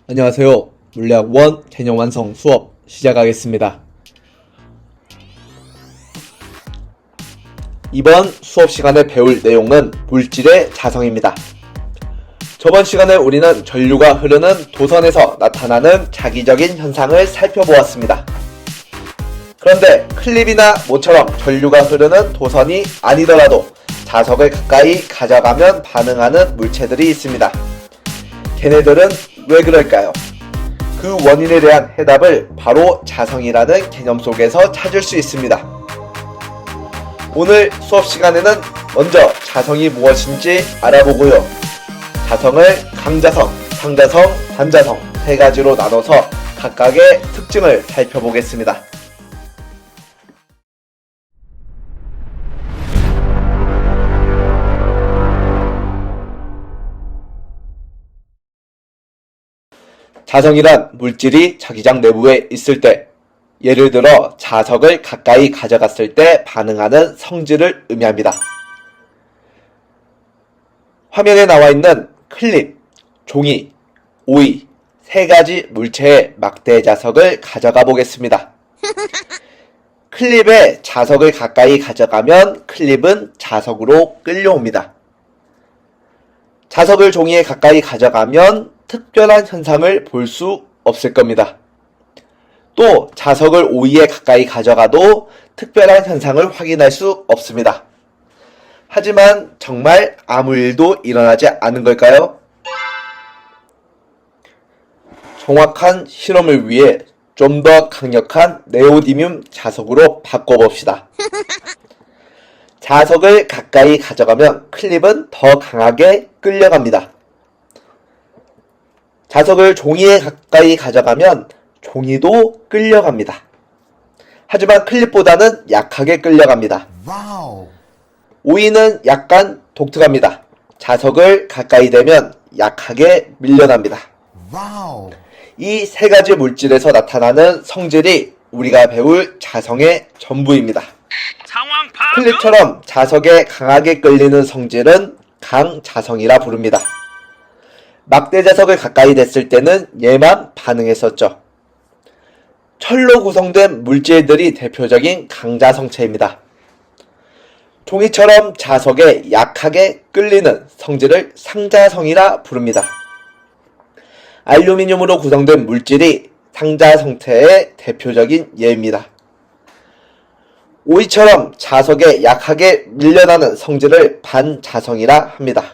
안녕하세요. 물리학 원 개념 완성 수업 시작하겠습니다. 이번 수업 시간에 배울 내용은 물질의 자성입니다. 저번 시간에 우리는 전류가 흐르는 도선에서 나타나는 자기적인 현상을 살펴보았습니다. 그런데 클립이나 모처럼 전류가 흐르는 도선이 아니더라도 자석을 가까이 가져가면 반응하는 물체들이 있습니다. 걔네들은 왜 그럴까요? 그 원인에 대한 해답을 바로 자성이라는 개념 속에서 찾을 수 있습니다. 오늘 수업 시간에는 먼저 자성이 무엇인지 알아보고요. 자성을 강자성, 상자성, 반자성 세 가지로 나눠서 각각의 특징을 살펴보겠습니다. 자성이란 물질이 자기장 내부에 있을 때, 예를 들어 자석을 가까이 가져갔을 때 반응하는 성질을 의미합니다. 화면에 나와 있는 클립, 종이, 오이 세 가지 물체의 막대 자석을 가져가 보겠습니다. 클립에 자석을 가까이 가져가면 클립은 자석으로 끌려옵니다. 자석을 종이에 가까이 가져가면 특별한 현상을 볼 수 없을 겁니다. 또 자석을 오이에 가까이 가져가도 특별한 현상을 확인할 수 없습니다. 하지만 정말 아무 일도 일어나지 않은 걸까요? 정확한 실험을 위해 좀 더 강력한 네오디뮴 자석으로 바꿔봅시다. 자석을 가까이 가져가면 클립은 더 강하게 끌려갑니다. 자석을 종이에 가까이 가져가면 종이도 끌려갑니다. 하지만 클립보다는 약하게 끌려갑니다. 오이는 약간 독특합니다. 자석을 가까이 대면 약하게 밀려납니다. 이 세 가지 물질에서 나타나는 성질이 우리가 배울 자성의 전부입니다. 클립처럼 자석에 강하게 끌리는 성질은 강자성이라 부릅니다. 막대 자석을 가까이 댔을 때는 얘만 반응했었죠. 철로 구성된 물질들이 대표적인 강자성체입니다. 종이처럼 자석에 약하게 끌리는 성질을 상자성이라 부릅니다. 알루미늄으로 구성된 물질이 상자성체의 대표적인 예입니다. 오이처럼 자석에 약하게 밀려나는 성질을 반자성이라 합니다.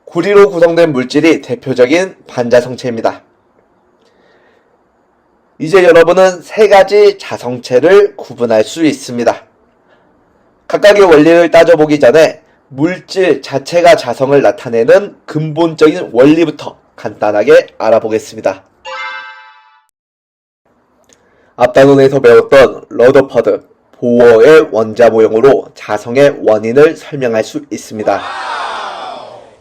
구리로 구성된 물질이 대표적인 반자성체입니다. 이제 여러분은 세 가지 자성체를 구분할 수 있습니다. 각각의 원리를 따져보기 전에 물질 자체가 자성을 나타내는 근본적인 원리부터 간단하게 알아보겠습니다. 앞단원에서 배웠던 러더퍼드, 보어의 원자 모형으로 자성의 원인을 설명할 수 있습니다.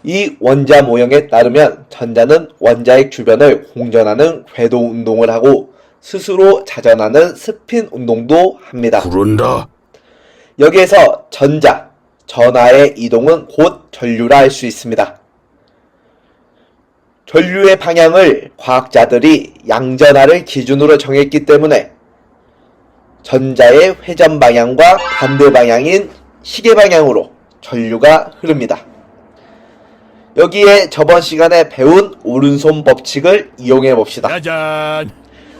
이 원자 모형에 따르면 전자는 원자핵 주변을 공전하는 궤도 운동을 하고 스스로 자전하는 스핀 운동도 합니다. 그런다. 여기에서 전자, 전하의 이동은 곧 전류라 할 수 있습니다. 전류의 방향을 과학자들이 양전하를 기준으로 정했기 때문에 전자의 회전 방향과 반대 방향인 시계 방향으로 전류가 흐릅니다. 여기에 저번 시간에 배운 오른손 법칙을 이용해 봅시다. 짜잔.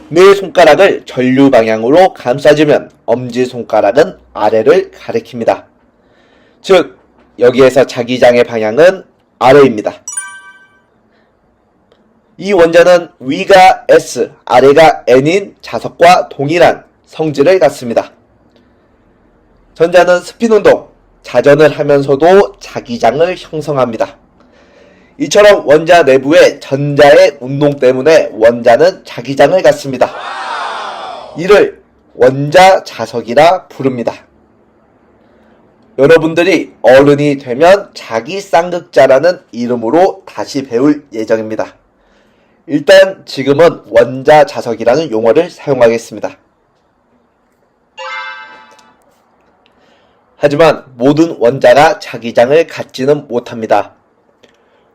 네 손가락을 전류 방향으로 감싸주면 엄지손가락은 아래를 가리킵니다. 즉, 여기에서 자기장의 방향은 아래입니다. 이 원자는 위가 S, 아래가 N인 자석과 동일한 성질을 갖습니다. 전자는 스핀운동, 자전을 하면서도 자기장을 형성합니다. 이처럼 원자 내부의 전자의 운동 때문에 원자는 자기장을 갖습니다. 이를 원자 자석이라 부릅니다. 여러분들이 어른이 되면 자기 쌍극자라는 이름으로 다시 배울 예정입니다. 일단 지금은 원자 자석이라는 용어를 사용하겠습니다. 하지만 모든 원자가 자기장을 갖지는 못합니다.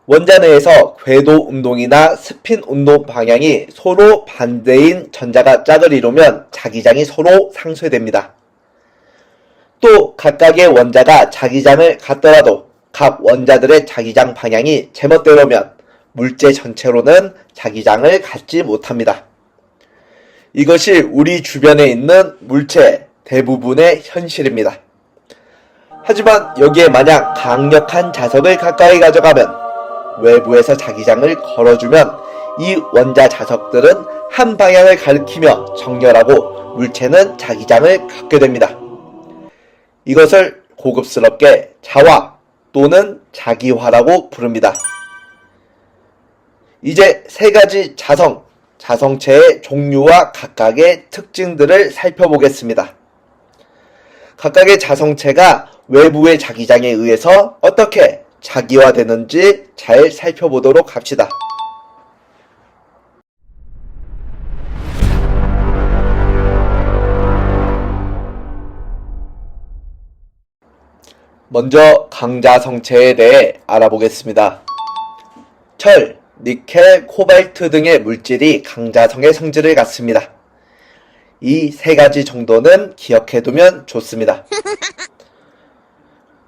원자 내에서 궤도 운동이나 스핀 운동 방향이 서로 반대인 전자가 짝을 이루면 자기장이 서로 상쇄됩니다. 또 각각의 원자가 자기장을 갖더라도 각 원자들의 자기장 방향이 제멋대로면 물체 전체로는 자기장을 갖지 못합니다. 이것이 우리 주변에 있는 물체 대부분의 현실입니다. 하지만 여기에 만약 강력한 자석을 가까이 가져가면 외부에서 자기장을 걸어주면 이 원자 자석들은 한 방향을 가리키며 정렬하고 물체는 자기장을 갖게 됩니다. 이것을 고급스럽게 자화 또는 자기화라고 부릅니다. 이제 세 가지 자성체의 종류와 각각의 특징들을 살펴보겠습니다. 각각의 자성체가 외부의 자기장에 의해서 어떻게 자기화되는지 잘 살펴보도록 합시다. 먼저 강자성체에 대해 알아보겠습니다. 철, 니켈, 코발트 등의 물질이 강자성의 성질을 갖습니다. 이 세 가지 정도는 기억해두면 좋습니다.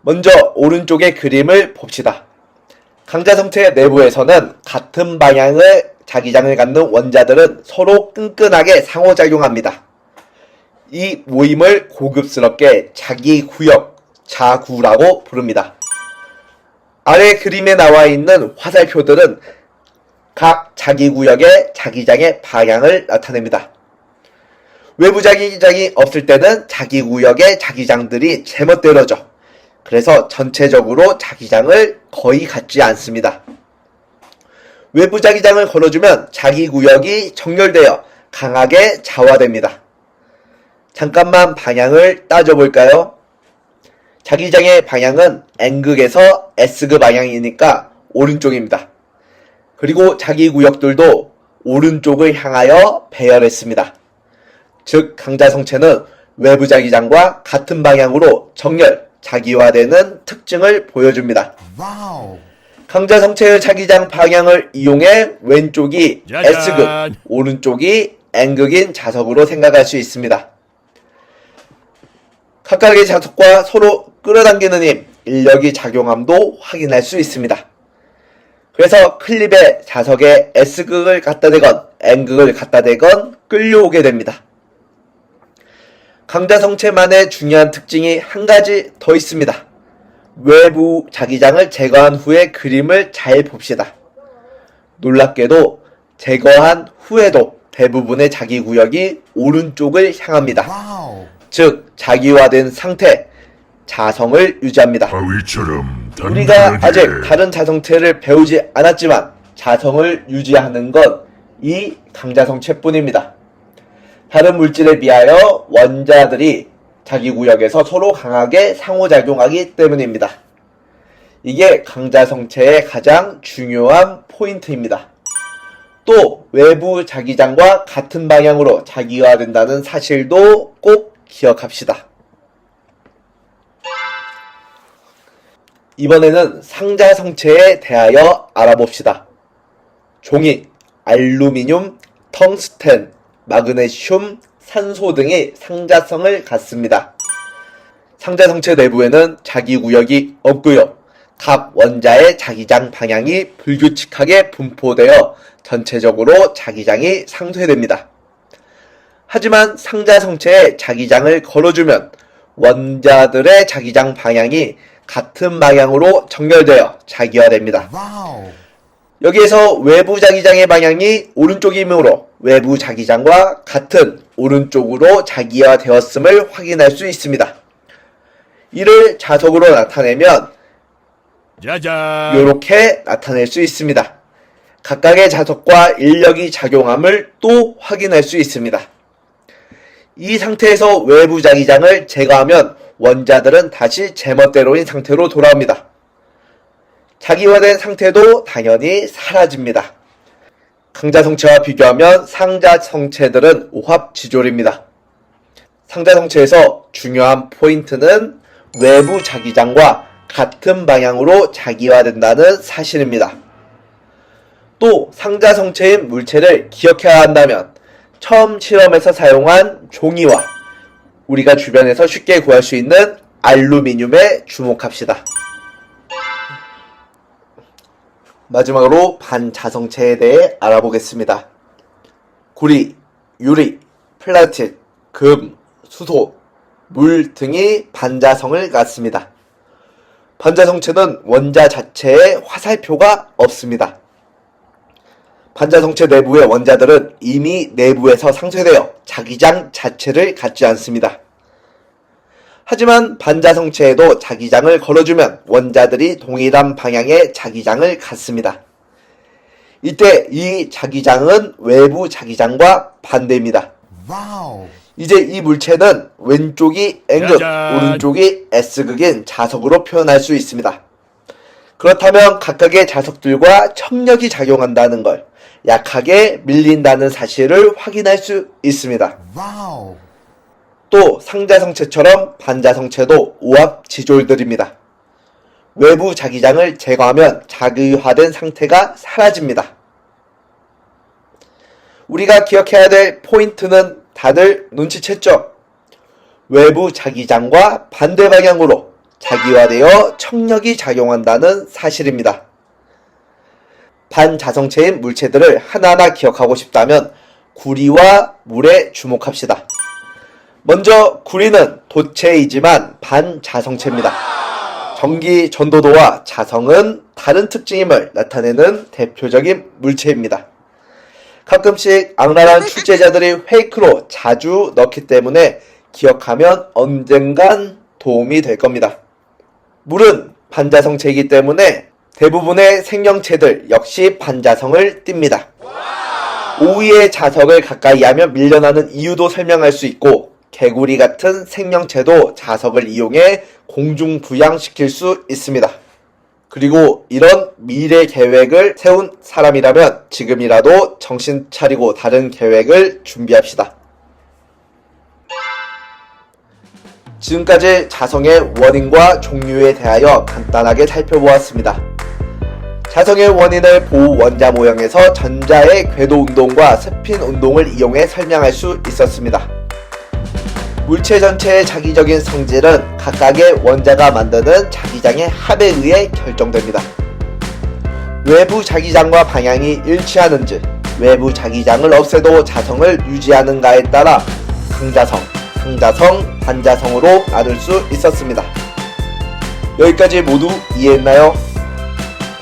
먼저 오른쪽의 그림을 봅시다. 강자성체 내부에서는 같은 방향의 자기장을 갖는 원자들은 서로 끈끈하게 상호작용합니다. 이 모임을 고급스럽게 자기구역, 자구라고 부릅니다. 아래 그림에 나와 있는 화살표들은 각 자기구역의 자기장의 방향을 나타냅니다. 외부 자기장이 없을 때는 자기구역의 자기장들이 제멋대로죠. 그래서 전체적으로 자기장을 거의 갖지 않습니다. 외부 자기장을 걸어주면 자기구역이 정렬되어 강하게 자화됩니다. 잠깐만 방향을 따져볼까요? 자기장의 방향은 N극에서 S극 방향이니까 오른쪽입니다. 그리고 자기구역들도 오른쪽을 향하여 배열했습니다. 즉 강자성체는 외부 자기장과 같은 방향으로 정렬, 자기화되는 특징을 보여줍니다. 와우. 강자성체의 자기장 방향을 이용해 왼쪽이 S극, 오른쪽이 N극인 자석으로 생각할 수 있습니다. 각각의 자석과 서로 끌어당기는 힘, 인력이 작용함도 확인할 수 있습니다. 그래서 클립에 자석에 S극을 갖다 대건 N극을 갖다 대건 끌려오게 됩니다. 강자성체만의 중요한 특징이 한 가지 더 있습니다. 외부 자기장을 제거한 후의 그림을 잘 봅시다. 놀랍게도 제거한 후에도 대부분의 자기구역이 오른쪽을 향합니다. 와우. 즉 자기화된 상태, 자성을 유지합니다. 우리가 아직 다른 자성체를 배우지 않았지만 자성을 유지하는 건 이 강자성체뿐입니다. 다른 물질에 비하여 원자들이 자기구역에서 서로 강하게 상호작용하기 때문입니다. 이게 강자성체의 가장 중요한 포인트입니다. 또 외부 자기장과 같은 방향으로 자기화된다는 사실도 꼭 기억합시다. 이번에는 상자성체에 대하여 알아봅시다. 종이, 알루미늄, 텅스텐, 마그네슘, 산소 등이 상자성을 갖습니다. 상자성체 내부에는 자기구역이 없고요. 각 원자의 자기장 방향이 불규칙하게 분포되어 전체적으로 자기장이 상쇄됩니다. 하지만 상자성체에 자기장을 걸어주면 원자들의 자기장 방향이 같은 방향으로 정렬되어 자기화됩니다. 여기에서 외부 자기장의 방향이 오른쪽이므로 외부 자기장과 같은 오른쪽으로 자기화되었음을 확인할 수 있습니다. 이를 자석으로 나타내면 짜잔! 이렇게 나타낼 수 있습니다. 각각의 자석과 인력이 작용함을 또 확인할 수 있습니다. 이 상태에서 외부 자기장을 제거하면 원자들은 다시 제멋대로인 상태로 돌아옵니다. 자기화된 상태도 당연히 사라집니다. 강자성체와 비교하면 상자성체들은 오합지졸입니다. 상자성체에서 중요한 포인트는 외부 자기장과 같은 방향으로 자기화된다는 사실입니다. 또 상자성체인 물체를 기억해야 한다면 처음 실험에서 사용한 종이와 우리가 주변에서 쉽게 구할 수 있는 알루미늄에 주목합시다. 마지막으로 반자성체에 대해 알아보겠습니다. 구리, 유리, 플라스틱, 금, 수소, 물 등이 반자성을 갖습니다. 반자성체는 원자 자체에 화살표가 없습니다. 반자성체 내부의 원자들은 이미 내부에서 상쇄되어 자기장 자체를 갖지 않습니다. 하지만 반자성체에도 자기장을 걸어주면 원자들이 동일한 방향의 자기장을 갖습니다. 이때 이 자기장은 외부 자기장과 반대입니다. 와우. 이제 이 물체는 왼쪽이 N극, 오른쪽이 S극인 자석으로 표현할 수 있습니다. 그렇다면 각각의 자석들과 첨력이 작용한다는 걸, 약하게 밀린다는 사실을 확인할 수 있습니다. 와우. 또 상자성체처럼 반자성체도 오합지졸들입니다. 외부 자기장을 제거하면 자기화된 상태가 사라집니다. 우리가 기억해야 될 포인트는 다들 눈치챘죠? 외부 자기장과 반대 방향으로 자기화되어 척력이 작용한다는 사실입니다. 반자성체인 물체들을 하나하나 기억하고 싶다면 구리와 물에 주목합시다. 먼저 구리는 도체이지만 반자성체입니다. 전기 전도도와 자성은 다른 특징임을 나타내는 대표적인 물체입니다. 가끔씩 악랄한 출제자들이 페이크로 자주 넣기 때문에 기억하면 언젠간 도움이 될 겁니다. 물은 반자성체이기 때문에 대부분의 생명체들 역시 반자성을 띱니다. 5위의 자석을 가까이 하면 밀려나는 이유도 설명할 수 있고 개구리 같은 생명체도 자석을 이용해 공중부양시킬 수 있습니다. 그리고 이런 미래 계획을 세운 사람이라면 지금이라도 정신 차리고 다른 계획을 준비합시다. 지금까지 자성의 원인과 종류에 대하여 간단하게 살펴보았습니다. 자성의 원인을 보원자 모형에서 전자의 궤도운동과 스핀운동을 이용해 설명할 수 있었습니다. 물체 전체의 자기적인 성질은 각각의 원자가 만드는 자기장의 합에 의해 결정됩니다. 외부 자기장과 방향이 일치하는지, 외부 자기장을 없애도 자성을 유지하는가에 따라 강자성, 상자성, 반자성으로 나눌 수 있었습니다. 여기까지 모두 이해했나요?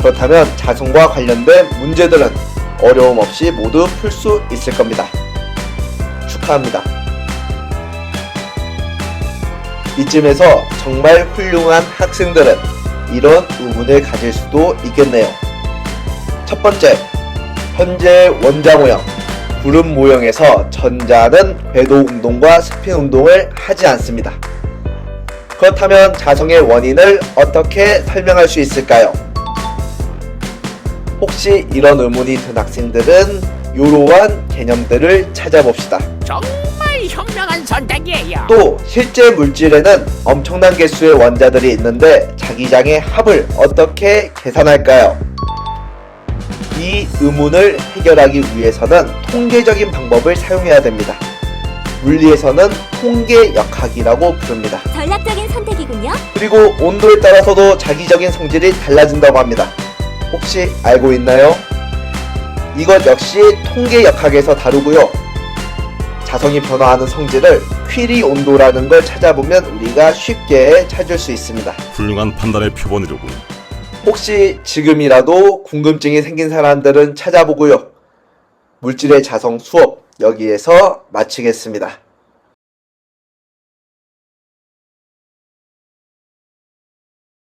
그렇다면 자성과 관련된 문제들은 어려움 없이 모두 풀 수 있을 겁니다. 축하합니다. 이쯤에서 정말 훌륭한 학생들은 이런 의문을 가질 수도 있겠네요. 첫 번째, 현재 원자 모형, 구름 모형에서 전자는 궤도 운동과 스핀 운동을 하지 않습니다. 그렇다면 자성의 원인을 어떻게 설명할 수 있을까요? 혹시 이런 의문이 든 학생들은 이러한 개념들을 찾아봅시다. 정말 현명한 선택이에요. 또 실제 물질에는 엄청난 개수의 원자들이 있는데 자기장의 합을 어떻게 계산할까요? 이 의문을 해결하기 위해서는 통계적인 방법을 사용해야 됩니다. 물리에서는 통계역학이라고 부릅니다. 전략적인 선택이군요. 그리고 온도에 따라서도 자기적인 성질이 달라진다고 합니다. 혹시 알고 있나요? 이것 역시 통계역학에서 다루고요. 자성이 변화하는 성질을 퀴리 온도라는 걸 찾아보면 우리가 쉽게 찾을 수 있습니다. 훌륭한 판단의 표본이로군. 혹시 지금이라도 궁금증이 생긴 사람들은 찾아보고요. 물질의 자성 수업 여기에서 마치겠습니다.